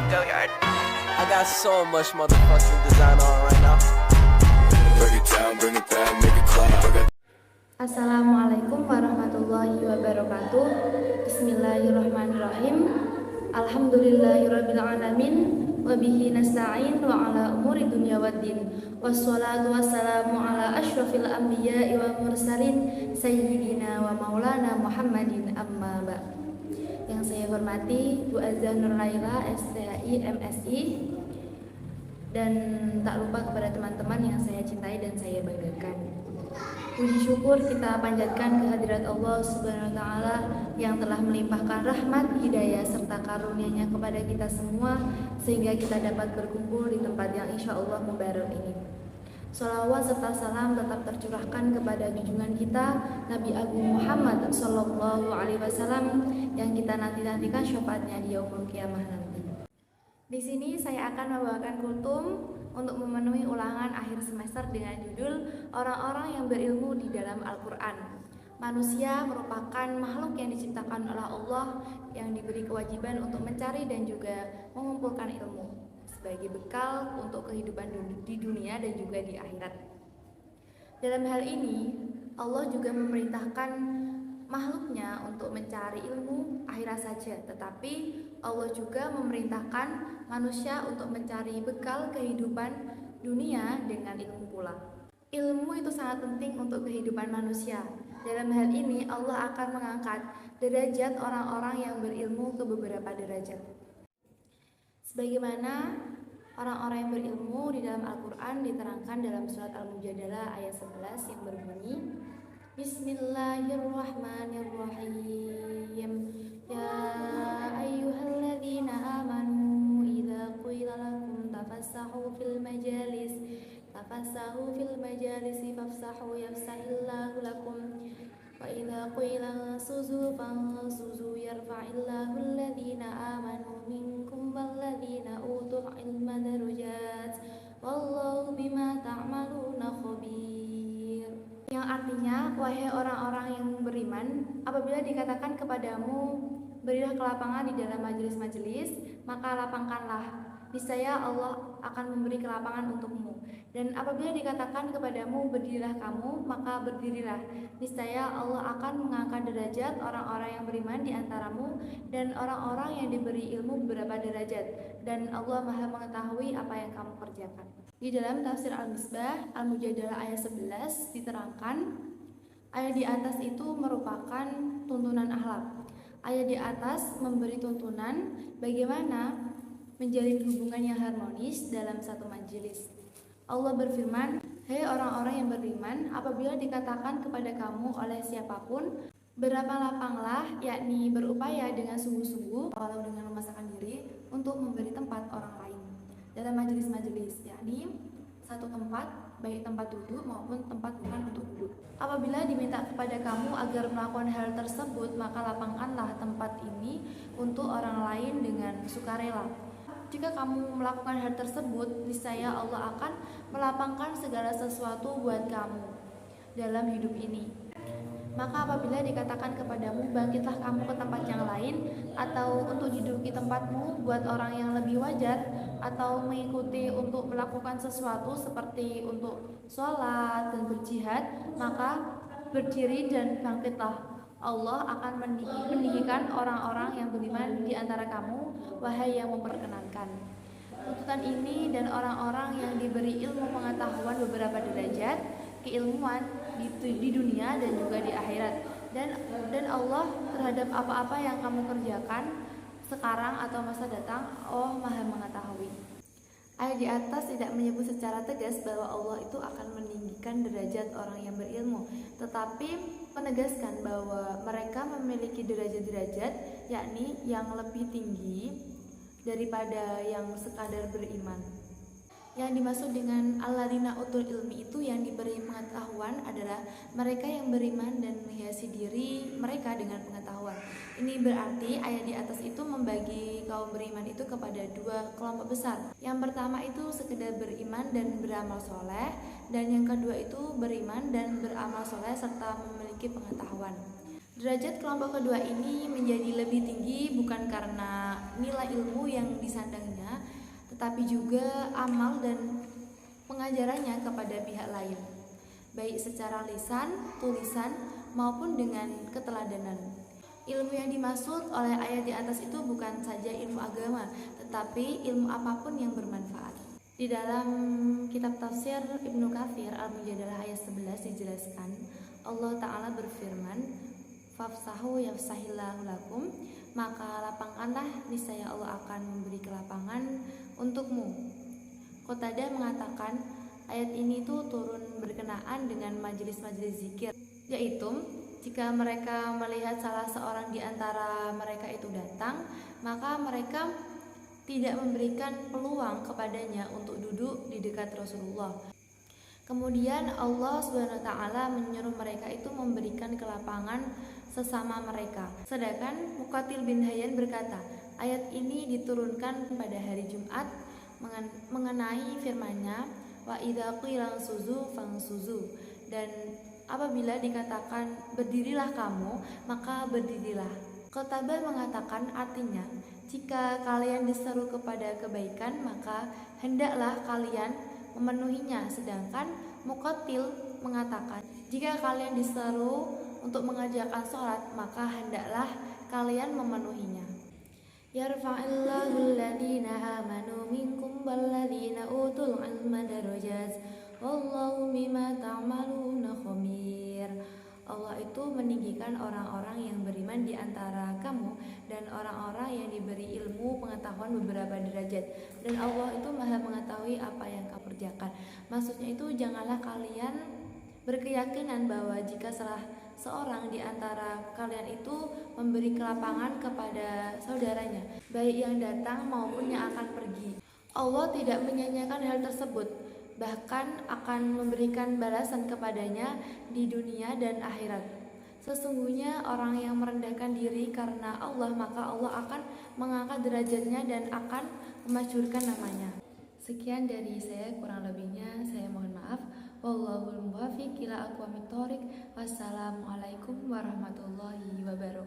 I got so much motherfucking design on right now. Break it down, bring it back, make it clap. Assalamualaikum warahmatullahi wabarakatuh. Bismillahirrahmanirrahim. Alhamdulillahirabbil alamin wa bihi nasta'in wa ala umuri dunya waddin. Wassalatu wassalamu ala asyrafil anbiya'i wa mursalin sayyidina wa maulana Muhammadin amma ba'd. Yang saya hormati Bu Azza Nur Laila, STHI, MSI, dan tak lupa kepada teman-teman yang saya cintai dan saya banggakan. Puji syukur kita panjatkan kehadirat Allah Subhanahu wa Ta'ala yang telah melimpahkan rahmat, hidayah serta karunia-Nya kepada kita semua sehingga kita dapat berkumpul di tempat yang insya Allah mubarak ini. Sholawat serta salam tetap tercurahkan kepada junjungan kita Nabi Agung Muhammad Sallallahu Alaihi Wasallam yang kita nanti-nantikan syafaatnya di yaumul qiyamah nanti. Di sini saya akan membawakan kultum untuk memenuhi ulangan akhir semester dengan judul Orang-orang yang berilmu di dalam Al-Quran. Manusia merupakan makhluk yang diciptakan oleh Allah yang diberi kewajiban untuk mencari dan juga mengumpulkan ilmu sebagai bekal untuk kehidupan di dunia dan juga di akhirat. Dalam hal ini, Allah juga memerintahkan makhluknya untuk mencari ilmu akhirat saja, tetapi Allah juga memerintahkan manusia untuk mencari bekal kehidupan dunia dengan ilmu pula. Ilmu itu sangat penting untuk kehidupan manusia. Dalam hal ini, Allah akan mengangkat derajat orang-orang yang berilmu ke beberapa derajat. Sebagaimana orang-orang yang berilmu di dalam Al-Quran diterangkan dalam surat Al-Mujadalah ayat 11 yang berbunyi Bismillahirrahmanirrahim. Ya ayyuhalladzina amanu idza qila lakum tafassahu fil majalis fafsahu yafsahillahu lakum wa idza qila suzu fansuzu yarfa'illahu alladzina amanu minkum walladzina utul ilma darajat wallahu bima ta'maluna khabir. Yang artinya, wahai orang-orang yang beriman, apabila dikatakan kepadamu berilah kelapangan di dalam majelis-majelis, maka lapangkanlah, niscaya Allah akan memberi kelapangan untukmu. Dan apabila dikatakan kepadamu berdirilah kamu, maka berdirilah, niscaya Allah akan mengangkat derajat orang-orang yang beriman di antaramu dan orang-orang yang diberi ilmu beberapa derajat, dan Allah Maha mengetahui apa yang kamu kerjakan. Di dalam tafsir Al-Misbah Al-Mujadalah ayat 11 diterangkan, ayat di atas itu merupakan tuntunan akhlak. Ayat di atas memberi tuntunan bagaimana menjalin hubungan yang harmonis dalam satu majelis. Allah berfirman, "Hei orang-orang yang beriman, apabila dikatakan kepada kamu oleh siapapun, berlapang-lapanglah, yakni berupaya dengan sungguh-sungguh walau dengan memaksakan diri untuk memberi tempat orang lain dalam majelis-majelis, yakni satu tempat, baik tempat duduk maupun tempat bukan untuk duduk. Apabila diminta kepada kamu agar melakukan hal tersebut, maka lapangkanlah tempat ini untuk orang lain dengan sukarela. Jika kamu melakukan hal tersebut, niscaya Allah akan melapangkan segala sesuatu buat kamu dalam hidup ini. Maka apabila dikatakan kepadamu bangkitlah kamu ke tempat yang lain, atau untuk diduduki tempatmu buat orang yang lebih wajar, atau mengikuti untuk melakukan sesuatu seperti untuk sholat dan berjihad, maka berdiri dan bangkitlah. Allah akan meninggikan orang-orang yang beriman di antara kamu, wahai yang memperkenankan. Tuntutan ini dan orang-orang yang diberi ilmu pengetahuan beberapa derajat keilmuan di dunia dan juga di akhirat, dan Allah terhadap apa-apa yang kamu kerjakan sekarang atau masa datang, Allah Maha mengetahui. Ayat di atas tidak menyebut secara tegas bahwa Allah itu akan meninggikan derajat orang yang berilmu, tetapi menegaskan bahwa mereka memiliki derajat-derajat, yakni yang lebih tinggi daripada yang sekadar beriman. Yang dimaksud dengan alladzina utul ilmi itu yang diberi pengetahuan adalah mereka yang beriman dan menghiasi diri mereka dengan pengetahuan. Ini berarti ayat di atas itu membagi kaum beriman itu kepada dua kelompok besar. Yang pertama itu sekedar beriman dan beramal soleh, dan yang kedua itu beriman dan beramal soleh serta memiliki pengetahuan. Derajat kelompok kedua ini menjadi lebih tinggi bukan karena nilai ilmu yang disandangnya, tetapi juga amal dan pengajarannya kepada pihak lain, baik secara lisan, tulisan, maupun dengan keteladanan. Ilmu yang dimaksud oleh ayat di atas itu bukan saja ilmu agama, tetapi ilmu apapun yang bermanfaat. Di dalam kitab tafsir Ibnu Katsir Al-Mujadalah ayat 11 dijelaskan, Allah Ta'ala berfirman, "Fafsahu yafsahillahu lakum," maka lapangkanlah, niscaya Allah akan memberi kelapangan untukmu. Qatadah mengatakan ayat ini tuh turun berkenaan dengan majelis-majelis zikir, yaitu jika mereka melihat salah seorang di antara mereka itu datang, maka mereka tidak memberikan peluang kepadanya untuk duduk di dekat Rasulullah. Kemudian Allah Subhanahu wa taala menyuruh mereka itu memberikan kelapangan sesama mereka. Sedangkan Muqatil bin Hayyan berkata, ayat ini diturunkan pada hari Jumat mengenai firman-Nya, wa idza qila suzu fangsuzu, dan apabila dikatakan berdirilah kamu, maka berdirilah. Qatadah mengatakan artinya, jika kalian diseru kepada kebaikan, maka hendaklah kalian memenuhinya. Sedangkan Muqatil mengatakan, jika kalian diseru untuk mengerjakan sholat, maka hendaklah kalian memenuhinya. Yarfa'illahu alladhina amanu minkum walladhina utul ilma darajat, wallahu bima ta'maluna khabir. Allah itu meninggikan orang-orang yang beriman di antara kamu dan orang-orang yang diberi ilmu pengetahuan beberapa derajat, dan Allah itu Maha mengetahui apa yang kamu kerjakan. Maksudnya itu, janganlah kalian berkeyakinan bahwa jika salah seorang di antara kalian itu memberi kelapangan kepada saudaranya, baik yang datang maupun yang akan pergi, Allah tidak menyanyiakan hal tersebut, bahkan akan memberikan balasan kepadanya di dunia dan akhirat. Sesungguhnya orang yang merendahkan diri karena Allah, maka Allah akan mengangkat derajatnya dan akan memasyhurkan namanya. Sekian dari saya, kurang lebihnya saya mohon maaf. Wallahul muwaffiq ila aqwamit thoriq. Wassalamualaikum warahmatullahi wabarakatuh.